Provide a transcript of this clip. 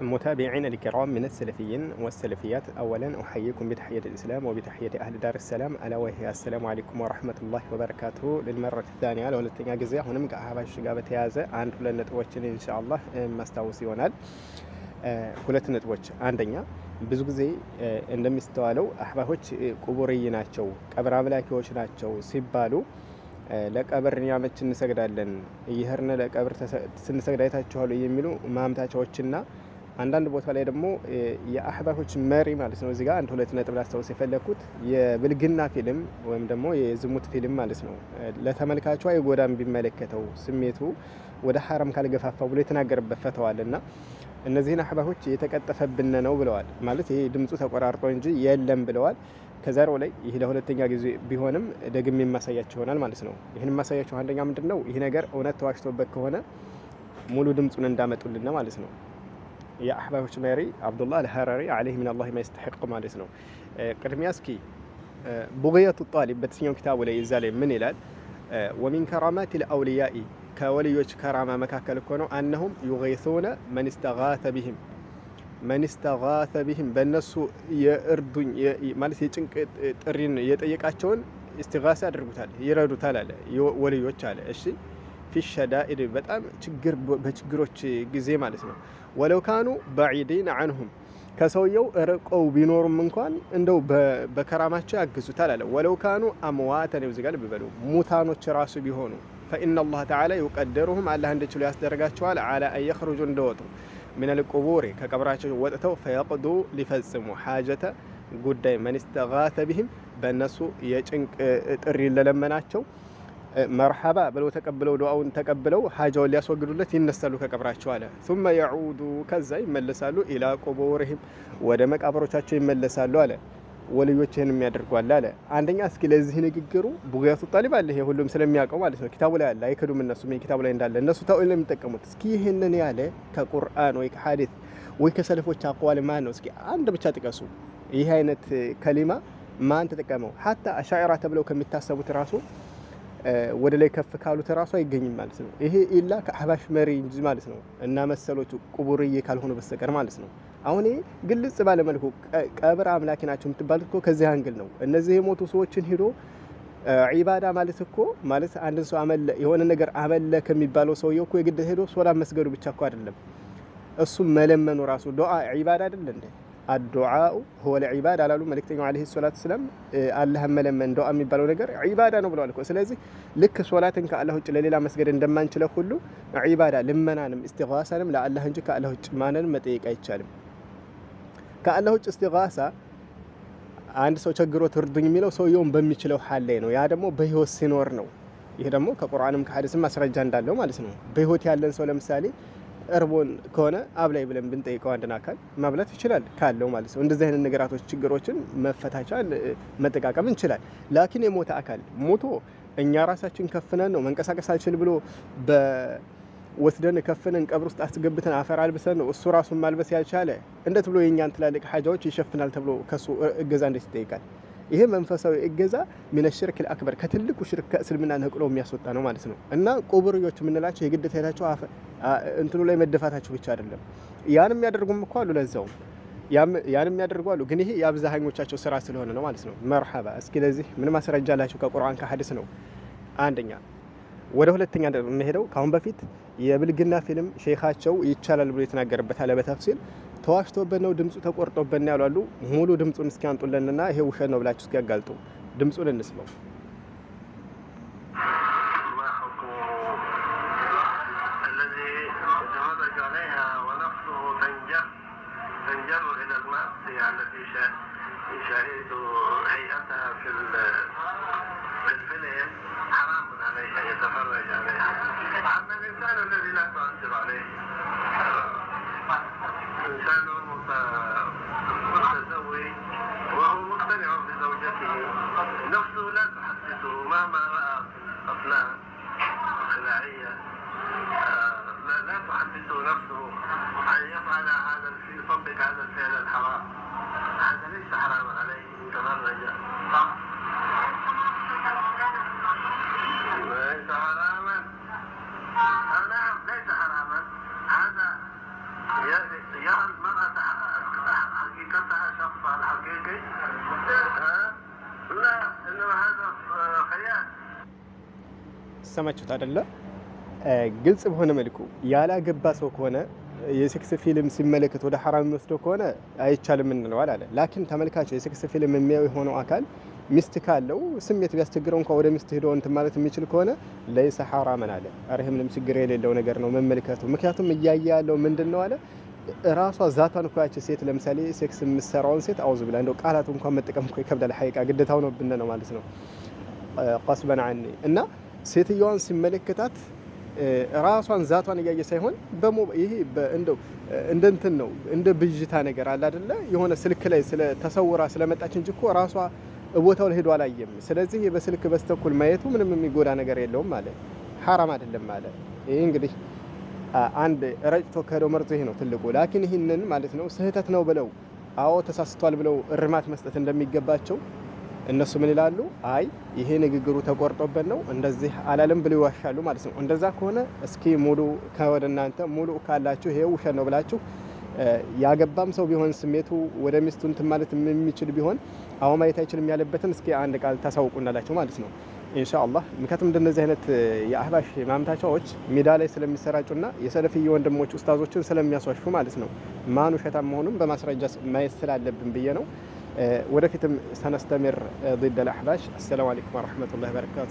متابعين الكرام من السلفيين والسلفيات، أولا أحييكم بتحية الإسلام وبتحية أهل دار السلام ألا وهي السلام عليكم ورحمة الله وبركاته للمرة الثانية ለሁለተኛ ጊዜ አሁንም ከአህባሽ ጋር በተያያዘ አንድ ሁለት ነጥቦችን ኢንሻአላህ ማስታወስ ይሆናል። ሁለት ነጥቦች፣ አንደኛ ብዙ ጊዜ እንደሚስተዋለው አህባሾች ቁቡርይ ናቸው፣ ቀብር አምላኪዎች ናቸው ሲባሉ ለቀብር ያመች እንሰግዳለን ይሄርነ ለቀብር ስንሰግድ አይታችኋል የሚሉ ማምታቻዎችና አንዳንድ ቦታ ላይ ደግሞ የአህባሾች መሪ ማለት ነው። እዚህ ጋር አንድ ሁለት ነጥብ ላስታውስ የፈለኩት የብልግና ፊልም ወይም ደግሞ የዝሙት ፊልም ማለት ነው ለተመልካቹ አይጎዳም ቢመለከተው ስሜቱ ወደ ሐራም ካልገፋፋ ብሎ የተናገረበት ፈተዋልና እነዚህን አህባሾች የተቀጠፈብን ነው ብለዋል። ማለት ይሄ ድምጹ ተቆራርጦ እንጂ የለም ብለዋል። ከዛሬው ላይ ይሄ ለሁለተኛ ጊዜ ቢሆንም ደግሜ የማሳያችሁ ይሆናል ማለት ነው። ይሄን የማሳያችሁ አንደኛ ምንድነው ይሄ ነገር እውነት ተዋሽቶበት ከሆነ ሙሉ ድምጹን እንዳመጡልን ማለት ነው። የአህባሾች መሪ አብዱላህ አልሐራሪ عليه من الله ما يستحق ማለት ነው። ቅድሚያ እስኪ ቡግየቱ ጣሊብ በተሰኘው ኪታቡ ላይ እዛ ላይ ምን ይላል? ومن كرامات الاولياء ከወልዮች ከራማ መካከል እኮ ነው أنهم يغيثون من استغاث بهم በእነሱ የእርዱኝ ማለት የጭንቅ ጥሪን የጠየቃቸውን استغاث ያደርጉታል ይረዱታል አለ ወልዮች አለ። እሺ في الشدائد በጣም በችግሮች ጊዜ ማለት ነው። ولو كانوا بعيدين عنهم ከሰውየው ርቀው ቢኖሩም እንኳን እንደው በከራማቸው ያግዙታል አለ። ولو كانوا امواتا ይወዝጋል ቢበሉ ሙታኖች ራሱ ቢሆኑ فإن الله تعالى يقدرهم الله እንዲችሉ ያስደረጋቸዋል على أن يخرجوا እንደወጡ من القبور ከቀብራቸው ወጥተው فيقضوا ሊፈጽሙ حاجة ጉዳይ من استغاث بهم በእነሱ የጭንቅ ጥሪ ለለመናቸው መርሐባ ብለው ተቀብለው ዱዓውን ተቀብለው ሐጃውን ሊያስወግዱለት ይነሳሉ ከቀብራቸው አለ። ثم يعود ከዛ ይመለሳሉ ኢላ ቁቡርህም ወደ መቃብሮቻቸው ይመለሳሉ አለ። ወልዮችን የሚያደርጓል አለ። አንደኛ እስኪ ለዚህ ንግግሩ ቡግያቱ ጣሊብ አለ። ይሄ ሁሉም ስለሚያውቀው ማለት ነው። ኪታቡ ላይ አለ። አይከዱም እነሱ ኪታቡ ላይ እንዳለ እነሱ ታውል ነው የሚጠቀሙት። እስኪ ይሄንን ያለ ከቁርአን ወይ ከሐዲስ ወይ ከሰለፎች አቋል ማን ነው? እስኪ አንድ ብቻ ጥቀሱ። ይሄ አይነት ከሊማ ማን ተጠቀመው? ሐታ አሻዕራ ተብለው ከሚታሰቡት ራሱ ወደ ላይ ከፍ ካሉት ራሱ አይገኝም ማለት ነው። ይሄ ኢላ ከአህባሽ መሪ እንጂ ማለት ነው እና መሰሎቹ ቁቡርዬ ካልሆኑ በስተቀር ማለት ነው። አሁን ይሄ ግልጽ ባለ መልኩ ቀብር አምላኪ ናቸው የምትባሉት እኮ ከዚህ አንግል ነው። እነዚህ የሞቱ ሰዎችን ሄዶ ዒባዳ ማለት እኮ ማለት አንድን ሰው አመለ የሆነ ነገር አመለ ከሚባለው ሰውየው እኮ የግድ ሄዶ ሶላት መስገዱ ብቻ እኮ አይደለም። እሱ መለመኑ ራሱ ዱዓ ዒባዳ አይደል እንዴ? الدعاء هو العبادة على ملكتنا عليه الصلاة والسلام الله ملمن دعاء የሚባለው ነገር ዒባዳ ነው ብለዋል እኮ። ስለዚህ ልክ ሶላትን ከአላህ ውጭ ለሌላ መስገድ እንደማንችለው ሁሉ ዒባዳ ልመናንም ኢስቲጋሳንም ለአላህ እንጂ ከአላህ ውጭ ማንንም መጠየቅ አይቻልም። ከአላህ ውጭ ኢስቲጋሳ አንድ ሰው ቸግሮት እርዱኝ የሚለው ሰውየውን በሚችለው ሐል ላይ ነው። ያ ደግሞ በህይወት ሲኖር ነው። ይሄ ደግሞ ከቁርአንም ከሐዲስም ማስረጃ እንዳለው ማለት ነው። በህይወት ያለን ሰው ለምሳሌ እርቦን ከሆነ አብላይ ብለን ብንጠይቀው አንድን አካል ማብላት ይችላል ካለው ማለት ነው። እንደዚህ አይነት ነገራቶች ችግሮችን መፈታቻ መጠቃቀም እንችላል። ላኪን የሞተ አካል ሞቶ እኛ ራሳችን ከፍነን ነው መንቀሳቀስ አልችል ብሎ በወስደን ከፍነን ቀብር ውስጥ አስገብተን አፈር አልብሰን ነው እሱ ራሱን ማልበስ ያልቻለ እንዴት ብሎ የኛን ትላልቅ ሐጃዎች ይሸፍናል ተብሎ ከሱ እገዛ እንዴት ይጠይቃል? ይሄ መንፈሳዊ እገዛ من الشرك الأكبر ከትልቁ ሽርክ ከእስልምና ነቅሎ የሚያስወጣ ነው ማለት ነው። እና ቁቡርዮች የምንላቸው የግዴታ ሄዳቸው እንትኑ ላይ መደፋታቸው ብቻ አይደለም። ያንም ያደርጉም እኮ አሉ። ለዛው ያንም ያደርጉ አሉ። ግን ይሄ የአብዛኞቻቸው ስራ ስለሆነ ነው ማለት ነው። መርሐባ። እስኪ ለዚህ ምን ማስረጃ አላችሁ? ከቁርአን ከሐዲስ ነው። አንደኛ ወደ ሁለተኛ እንደምሄደው ካሁን በፊት የብልግና ፊልም ሼኻቸው ይቻላል ብሎ የተናገረበት አለ በተፍሲል ተዋሽቶበት ነው ድምጹ ተቆርጦበት ነው ያሉ። ሙሉ ድምጹን እስኪያንጡልንና ይሄ ውሸት ነው ብላችሁ እስኪያጋልጡ ድምጹን እንስማው። نفسه لا تحدثه مهما رأى أفلام خلاعية لا تحدثه نفسه أن يفعل هذا يطبق هذا الفعل الحرام. هذا ليس حراما عليه متبرج صح؟ ليس حراما. نعم ليس حراما. هذا يرى المرأة حقيقتها شخصها الحقيقي لا إنما هذا خيال. ሰማችሁት አይደለ? ግልጽ በሆነ መልኩ ያላገባ ሰው ከሆነ የሴክስ ፊልም ሲመለከት ወደ ሐራም የሚወስደው ከሆነ አይቻልም እንለዋል አለ። ላኪን ተመልካቹ የሴክስ ፊልም የሚያዩ የሆነው አካል ሚስት ካለው ስሜት ቢያስቸግረው እንኳን ወደ ሚስት ሄዶ እንትን ማለት የሚችል ከሆነ ለይሰ ሐራመን አለ። አረህ ምንም ችግር የሌለው ነገር ነው መመልከቱ። ምክንያቱም እያየ ያለው ምንድነው አለ ራሷ ዛቷን እኮ ያቺ ሴት ለምሳሌ ሴክስ የምትሰራውን ሴት አውዝ ብላ እንደው ቃላት እንኳን መጠቀም እኮ ይከብዳል። ሐቂቃ ግዴታው ነው ብነ ነው ማለት ነው ቀስበን عني እና ሴትየዋን ሲመለከታት ራሷን ዛቷን እያየ ሳይሆን ይሄ እንደው እንትን ነው እንደ ብዥታ ነገር አለ አይደለ የሆነ ስልክ ላይ ተሰውራ ስለመጣች እንጂ እኮ ራሷ ቦታው ላይ ሄዶ አላየም። ስለዚህ በስልክ በስተኩል ማየቱ ምንም የሚጎዳ ነገር የለውም ማለት ሐራም አይደለም ማለት። ይሄ እንግዲህ አንድ ረጭቶ ከሄደው መርዞ ይሄ ነው ትልቁ። ላኪን ይሄንን ማለት ነው ስህተት ነው ብለው አዎ ተሳስቷል ብለው እርማት መስጠት እንደሚገባቸው እነሱ ምን ይላሉ? አይ ይሄ ንግግሩ ተቆርጦበት ነው እንደዚህ አላለም ብለው ይዋሻሉ ማለት ነው። እንደዛ ከሆነ እስኪ ሙሉ ከወደናንተ ሙሉ ካላችሁ ይሄ ውሸት ነው ብላችሁ ያገባም ሰው ቢሆን ስሜቱ ወደ ሚስቱ እንትን ማለት የሚችል ቢሆን አዎ ማየት አይችልም ያለበትን እስኪ አንድ ቃል ታሳውቁናላችሁ ማለት ነው ኢንሻአላህ። ምክንያቱም እንደነዚህ አይነት የአህባሽ ማምታቻዎች ሜዳ ላይ ስለሚሰራጩና የሰለፊይ ወንድሞች ኡስታዞችን ስለሚያስዋሹ ማለት ነው ማን ውሸታም መሆኑን በማስረጃ ማየት ስላለብን ብዬ ነው። ወደፊትም ሰነስተምር ضد الأحباش። السلام عليكم ورحمة الله وبركاته።